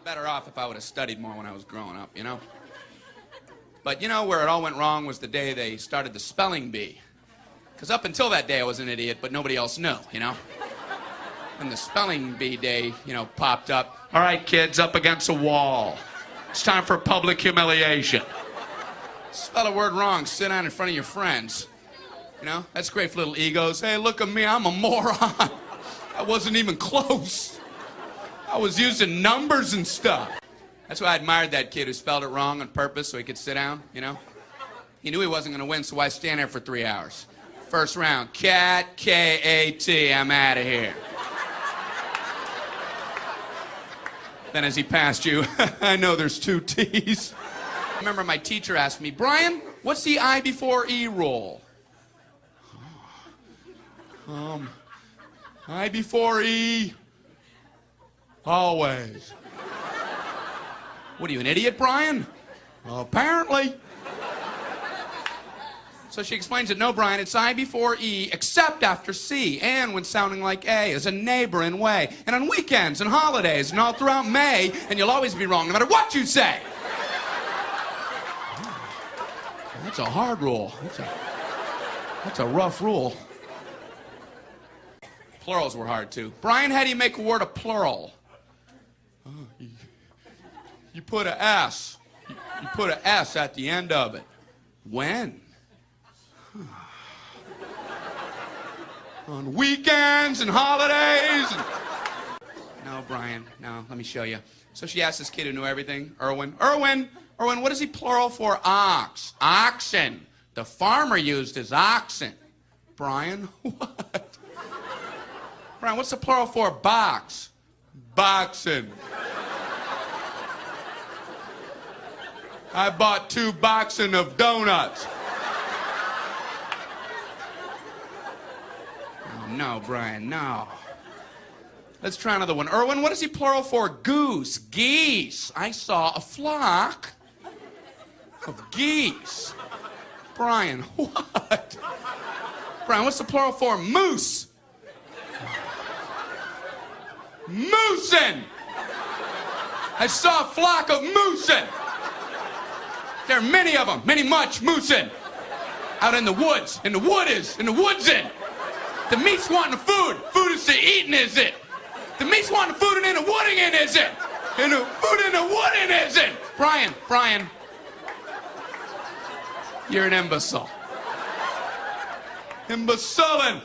better off if I would have studied more when I was growing up, you know? But you know where it all went wrong was the day they started the spelling bee. Because up until that day I was an idiot, but nobody else knew, you know? And the spelling bee day, you know, popped up. All right, kids, up against a wall. It's time for public humiliation. Spell a word wrong, sit down in front of your friends. You know, that's great for little egos. Hey, look at me, I'm a moron. I wasn't even close. I was using numbers and stuff. That's why I admired that kid who spelled it wrong on purpose so he could sit down, you know? He knew he wasn't going to win, so why stand there for 3 hours? First round, cat, K-A-T, I'm out of here. Then as he passed you, I know there's 2 T's. I remember my teacher asked me, Brian, what's the I before E rule? I before E, always. What are you, an idiot, Brian? Apparently. So she explains it, no, Brian, it's I before E, except after C, and when sounding like A, as a neighboring way, and on weekends and holidays, and all throughout May, and you'll always be wrong, no matter what you say. That's a hard rule. That's a rough rule. Plurals were hard, too. Brian, how do you make a word a plural? You put a S. You put a S at the end of it. When? On weekends and holidays. No, Brian, no, let me show you. So she asked this kid who knew everything, Erwin, what is he plural for? Ox. Oxen. The farmer used his oxen. Brian, what? Brian, what's the plural for box? Boxen. I bought 2 boxen of donuts. Oh, no, Brian, no. Let's try another one. Erwin, what is he plural for? Goose. Geese. I saw a flock of geese. Brian, what? Brian, what's the plural for? Moose. Moosin. I saw a flock of moosin. There are many of them, much moosin. Out in the woods, in the woodsin. The meat's wanting the food. Food is to eating, is it? The meat's wanting the food and in the wooding in, is it? And the food in the wooding, is it? Brian. You're an imbecile. Imbecilin'.